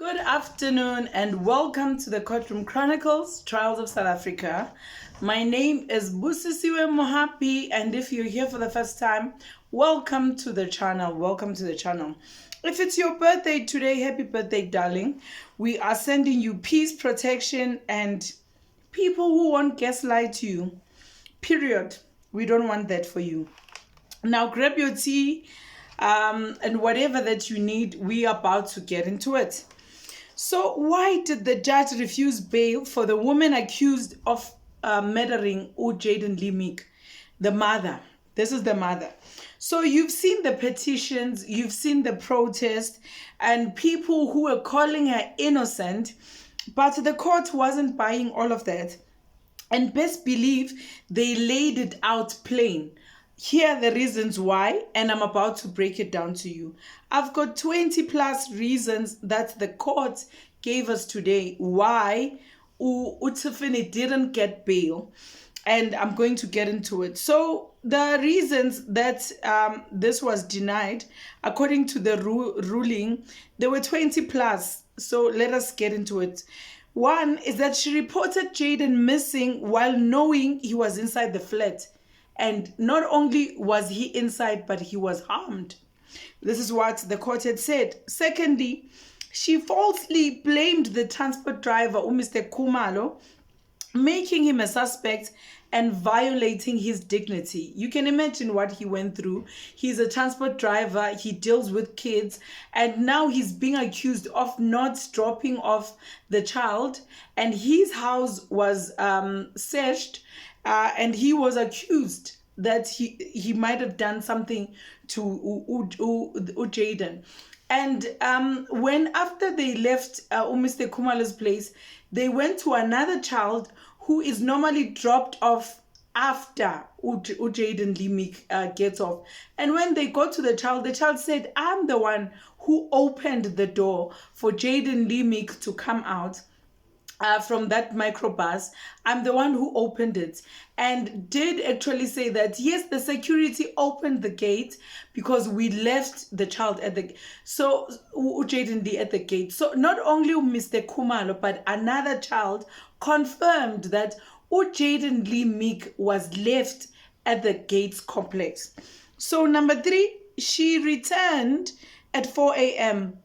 Good afternoon and welcome to the Courtroom Chronicles, Trials of South Africa. My name is Busisiwe Mohapi, and if you're here for the first time, welcome to the channel. Welcome to the channel. If it's your birthday today, happy birthday, darling. We are sending you peace, protection, and people who won't gaslight you. Period. We don't want that for you. Now grab your tea and whatever that you need. We are about to get into it. So why did the judge refuse bail for the woman accused of murdering Jaiden Limik, the mother? This is the mother. So you've seen the petitions, you've seen the protest, and people who were calling her innocent, but the court wasn't buying all of that. And best believe they laid it out plain. Here are the reasons why, and I'm about to break it down to you. I've got 20 plus reasons that the court gave us today why Utsafini didn't get bail, and I'm going to get into it. So the reasons that this was denied, according to the ruling, there were 20 plus. So let us get into it. One is that she reported Jaiden missing while knowing he was inside the flat. And not only was he inside, but he was harmed. This is what the court had said. Secondly, she falsely blamed the transport driver, Mr. Kumalo, making him a suspect and violating his dignity. You can imagine what he went through. He's a transport driver, he deals with kids, and now he's being accused of not dropping off the child, and his house was searched, and he was accused that he might have done something to Jaiden. And when after they left Mr. Kumalo's place, they went to another child who is normally dropped off after Jaiden Limik gets off. And when they got to the child said, I'm the one who opened the door for Jaiden Limik to come out from that microbus. I'm the one who opened it, and did actually say that yes, the security opened the gate because we left the child at the Jaiden at the gate. So not only Mr. Kumalo but another child confirmed that Jaiden Limik was left at the gates complex. So number 3, she returned at 4 a.m.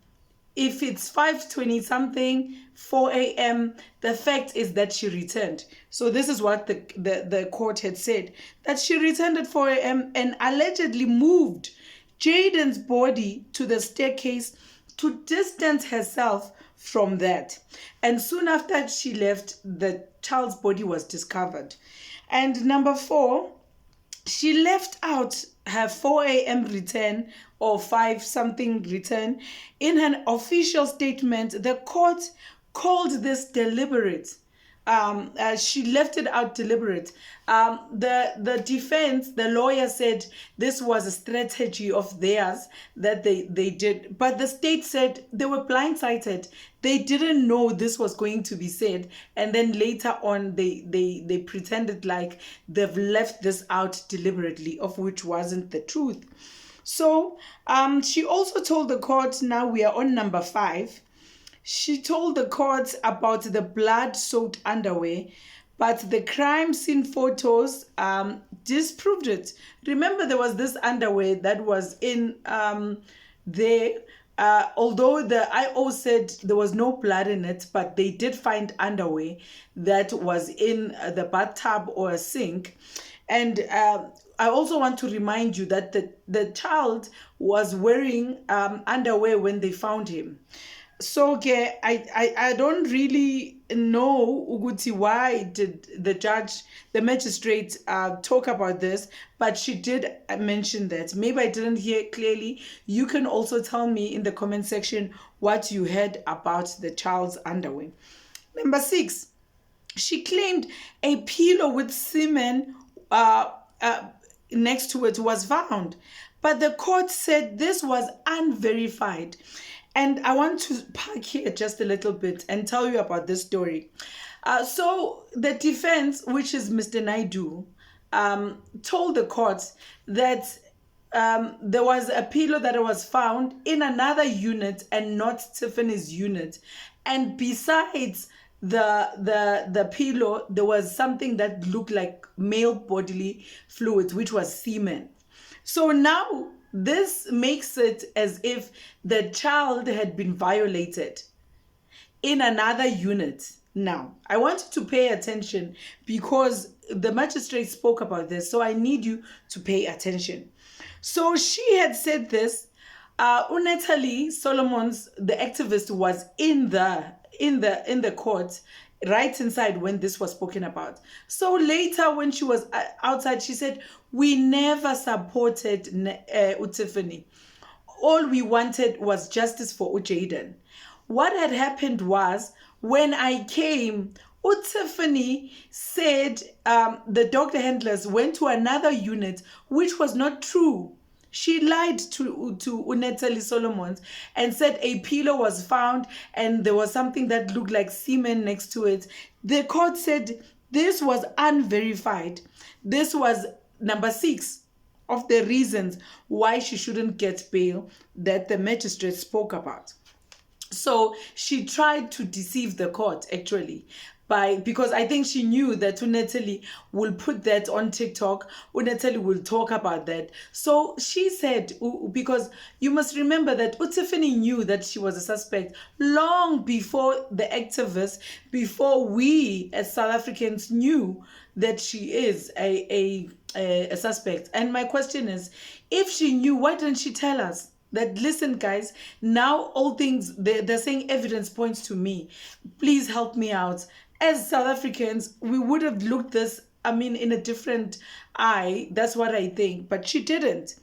If it's 5:20 something, 4 a.m., the fact is that she returned. So this is what the court had said, that she returned at 4 a.m. and allegedly moved Jaiden's body to the staircase to distance herself from that. And soon after she left, the child's body was discovered. And number 4, she left out her 4 a.m. return or 5 something return. In an official statement, the court called this deliberate. She left it out deliberate. The defense, the lawyer said this was a strategy of theirs that they did. But the state said they were blindsided. They didn't know this was going to be said. And then later on, they pretended like they've left this out deliberately, of which wasn't the truth. So she also told the court, now we are on number 5. She told the court about the blood-soaked underwear, but the crime scene photos disproved it. Remember, there was this underwear that was in there. Although the IO said there was no blood in it, but they did find underwear that was in the bathtub or a sink. And I also want to remind you that the child was wearing underwear when they found him. So I don't really know Uguti why did the magistrate talk about this, but she did mention that. Maybe I didn't hear clearly. You can also tell me in the comment section what you heard about the child's underwear. Number 6, she claimed a pillow with semen next to it was found, but the court said this was unverified. And I want to park here just a little bit and tell you about this story. So the defense, which is Mr. Naidu, told the court that there was a pillow that was found in another unit and not Tiffany's unit. And besides the pillow, there was something that looked like male bodily fluids, which was semen. So now this makes it as if the child had been violated in another unit. Now, I want you to pay attention because the magistrate spoke about this, so I need you to pay attention. So she had said this. Natalie Solomons, the activist, was in the court right inside when this was spoken about. So later when she was outside, she said, we never supported Tiffany. All we wanted was justice for Jaiden. What had happened was, when I came, Tiffany said the doctor handlers went to another unit, which was not true. She lied to Natalie Solomons and said a pillow was found and there was something that looked like semen next to it. The court said this was unverified. This was number 6 of the reasons why she shouldn't get bail that the magistrate spoke about. So she tried to deceive the court, actually, because I think she knew that Natalie will put that on TikTok. Natalie will talk about that. So she said, because you must remember that Tiffany knew that she was a suspect long before the activists, before we as South Africans knew that she is a suspect. And my question is, if she knew, why didn't she tell us? That, listen, guys, now all things, they're saying evidence points to me. Please help me out. As South Africans, we would have looked this, in a different eye. That's what I think. But she didn't.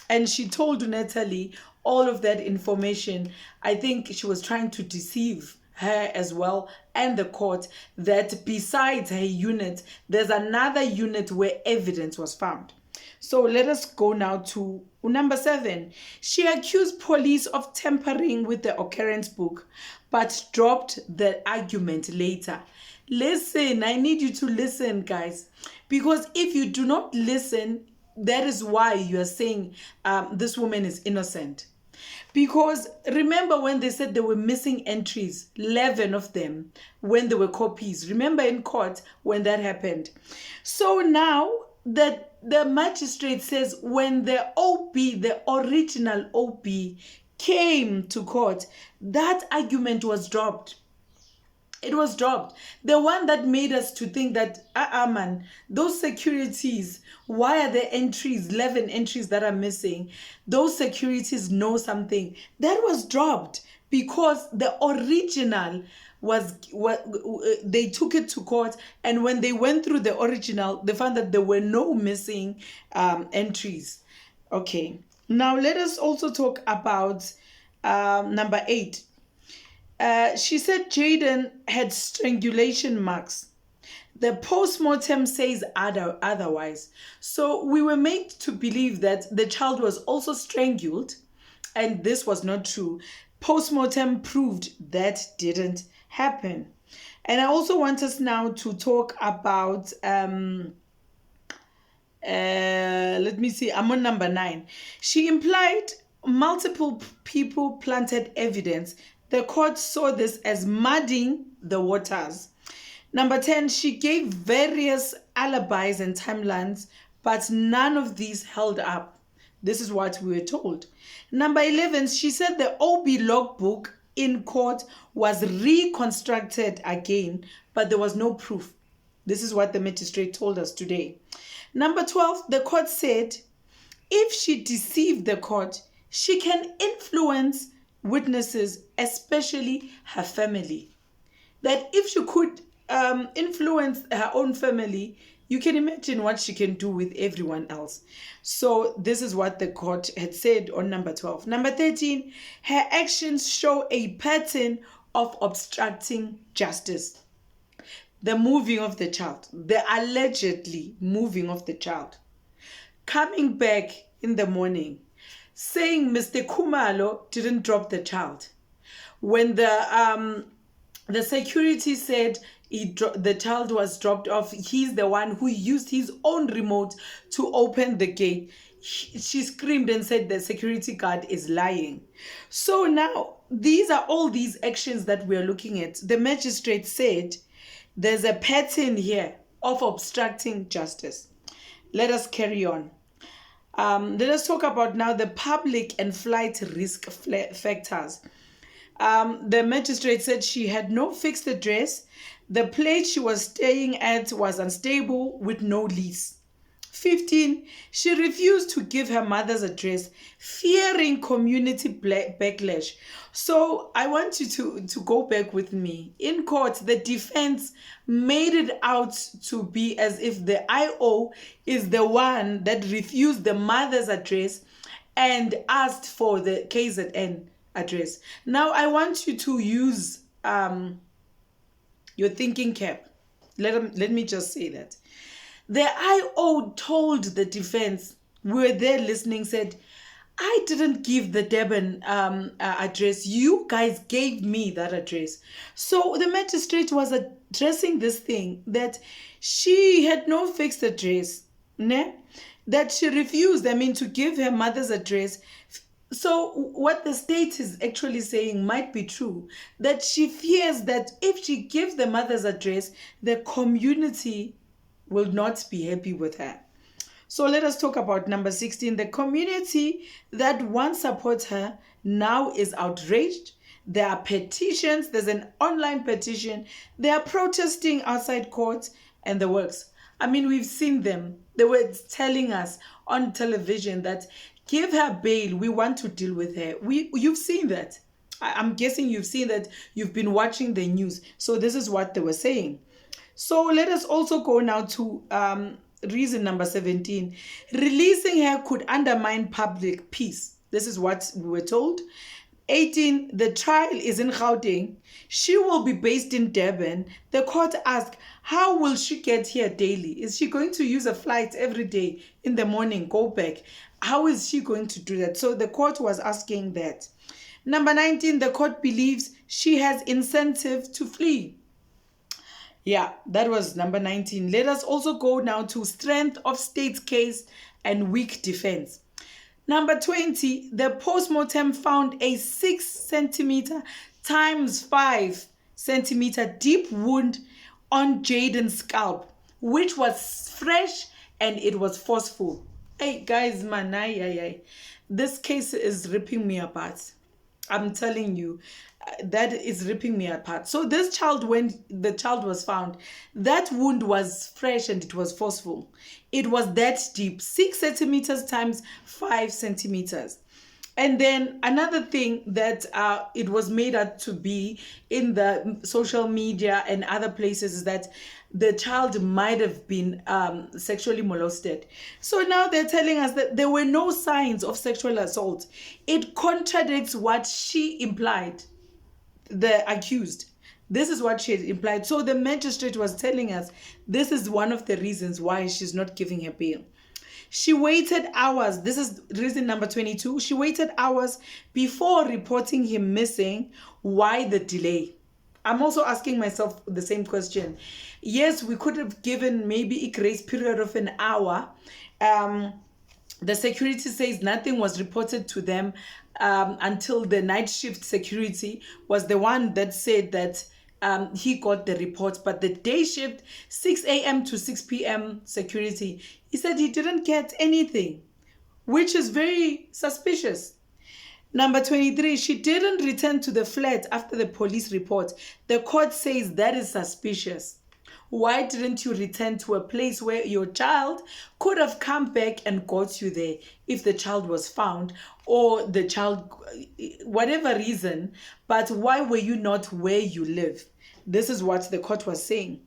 And she told Natalie all of that information. I think she was trying to deceive her as well and the court that besides her unit, there's another unit where evidence was found. So let us go now to number 7. She accused police of tampering with the occurrence book, but dropped the argument later. Listen, I need you to listen, guys, because if you do not listen, that is why you are saying this woman is innocent. Because remember when they said there were missing entries, 11 of them, when there were copies. Remember in court when that happened. So now that the magistrate says when the OP, the original OP, came to court, that argument was dropped. It was dropped. The one that made us to think that, man, those securities, why are there entries, 11 entries that are missing? Those securities know something. That was dropped because the original they took it to court, and when they went through the original, they found that there were no missing entries. Okay, now let us also talk about number 8. She said Jaiden had strangulation marks. The post-mortem says otherwise. So we were made to believe that the child was also strangled, and this was not true. Post-mortem proved that didn't happen. And I also want us now to talk about let me see, I'm on number 9. She implied multiple people planted evidence. The court saw this as muddying the waters. Number 10, she gave various alibis and timelines, but none of these held up. This is what we were told. Number 11, she said the OB logbook in court was reconstructed again, but there was no proof. This is what the magistrate told us today. Number 12, the court said if she deceived the court, she can influence witnesses, especially her family. That if she could influence her own family, you can imagine what she can do with everyone else. So this is what the court had said on number 12. Number 13, her actions show a pattern of obstructing justice. The moving of the child, the allegedly moving of the child. Coming back in the morning, saying Mr. Kumalo didn't drop the child. When the security said the child was dropped off, he's the one who used his own remote to open the gate. she screamed and said the security guard is lying. So now, these are all these actions that we are looking at. The magistrate said there's a pattern here of obstructing justice. Let us carry on. Let us talk about now the public and flight risk factors. The magistrate said she had no fixed address. The place she was staying at was unstable with no lease. 15, she refused to give her mother's address, fearing community backlash. So I want you to go back with me. In court, the defense made it out to be as if the IO is the one that refused the mother's address and asked for the KZN address. Now I want you to use your thinking cap. Let me just say that. The IO told the defense, we were there listening, said, I didn't give the Durban address. You guys gave me that address. So the magistrate was addressing this thing that she had no fixed address, that she refused, to give her mother's address. So what the state is actually saying might be true, that she fears that if she gives the mother's address, the community will not be happy with her. So let us talk about number 16. The community that once supports her now is outraged. There are petitions. There's an online petition. They are protesting outside court and the works. We've seen them. They were telling us on television that give her bail. We want to deal with her. You've seen that. I'm guessing you've seen that. You've been watching the news. So this is what they were saying. So let us also go now to reason number 17. Releasing her could undermine public peace. This is what we were told. 18. The trial is in Gauteng. She will be based in Durban. The court asked, how will she get here daily? Is she going to use a flight every day in the morning, go back? How is she going to do that? So the court was asking that. Number 19. The court believes she has incentive to flee. Yeah, that was number 19. Let us also go now to strength of state's case and weak defense. Number 20, the postmortem found a 6 centimeter times 5 centimeter deep wound on Jaiden's scalp, which was fresh and it was forceful. Hey guys, man, this case is ripping me apart. I'm telling you, that is ripping me apart. So this child, when the child was found, that wound was fresh and it was forceful. It was that deep, 6 centimeters times 5 centimeters. And then another thing that it was made out to be in the social media and other places is that the child might have been sexually molested. So now they're telling us that there were no signs of sexual assault. It contradicts what she implied, the accused. This is what she had implied. So the magistrate was telling us this is one of the reasons why she's not giving her bail. She waited hours. This is reason number 22. She waited hours before reporting him missing. Why the delay? I'm also asking myself the same question. Yes, we could have given maybe a grace period of an hour. The security says nothing was reported to them until the night shift security was the one that said that he got the report. But the day shift, 6 a.m. to 6 p.m. security, he said he didn't get anything, which is very suspicious. Number 23, she didn't return to the flat after the police report. The court says that is suspicious. Why didn't you return to a place where your child could have come back and got you there if the child was found, or the child, whatever reason, but why were you not where you live? This is what the court was saying.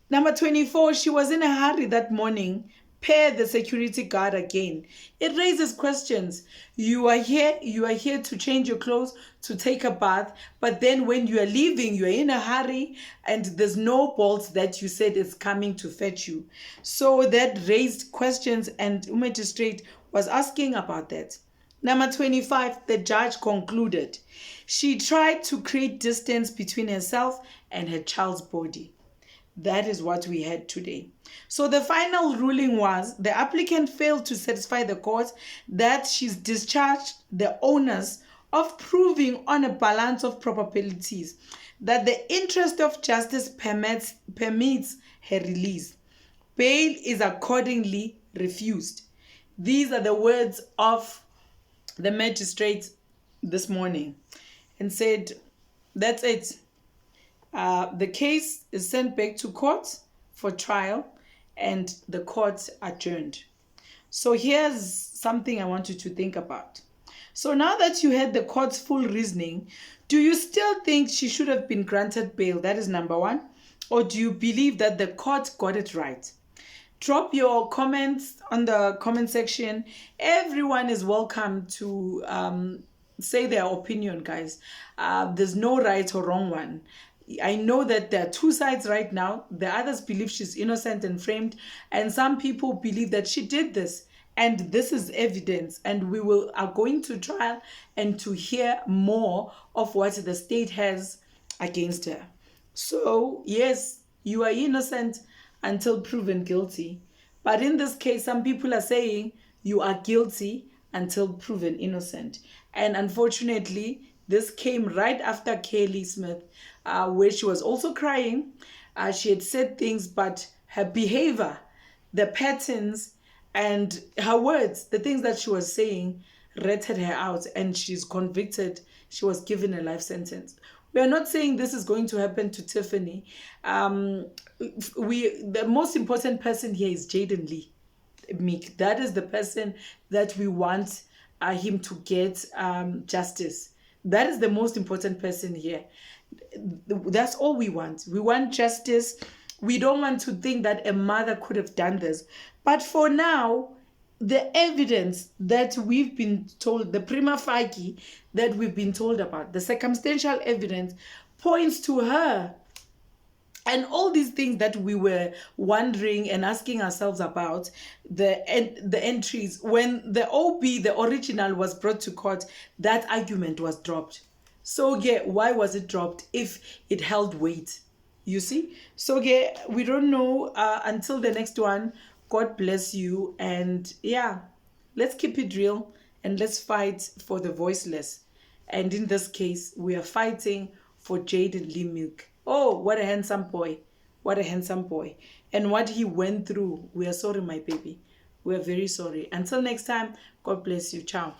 Number 24, she was in a hurry that morning. Pair the security guard again. It raises questions. You are here to change your clothes, to take a bath, but then when you are leaving, you are in a hurry and there's no bolt that you said is coming to fetch you. So that raised questions and the magistrate was asking about that. Number 25, the judge concluded she tried to create distance between herself and her child's body. That is what we had today. So the final ruling was the applicant failed to satisfy the court that she's discharged the onus of proving on a balance of probabilities that the interest of justice permits her release. Bail is accordingly refused. These are the words of the magistrate this morning, and said, that's it. The case is sent back to court for trial, and the court adjourned. So here's something I want you to think about. So now that you had the court's full reasoning, do you still think she should have been granted bail? That is number one. Or do you believe that the court got it right? Drop your comments on the comment section. Everyone is welcome to say their opinion, guys. There's no right or wrong one. I know that there are two sides right now. The others believe she's innocent and framed, and some people believe that she did this, and this is evidence, and we are going to trial and to hear more of what the state has against her. So yes, you are innocent until proven guilty, but in this case, some people are saying you are guilty until proven innocent. And unfortunately, this came right after Kelly Smith, where she was also crying. She had said things, but her behavior, the patterns, and her words, the things that she was saying, ratted her out, and she's convicted. She was given a life sentence. We are not saying this is going to happen to Tiffany. The most important person here is Jaiden Lee Meek. That is the person that we want him to get justice. That is the most important person here. That's all we want. We want justice. We don't want to think that a mother could have done this. But for now, the evidence that we've been told, the prima facie that we've been told about, the circumstantial evidence points to her. And all these things that we were wondering and asking ourselves about, the entries, when the OB, the original, was brought to court, that argument was dropped. So yeah, why was it dropped if it held weight? You see? So yeah, we don't know until the next one. God bless you. And yeah, let's keep it real and let's fight for the voiceless. And in this case, we are fighting for Jaiden Lee Meek. Oh, what a handsome boy. What a handsome boy. And what he went through. We are sorry, my baby. We are very sorry. Until next time, God bless you. Ciao.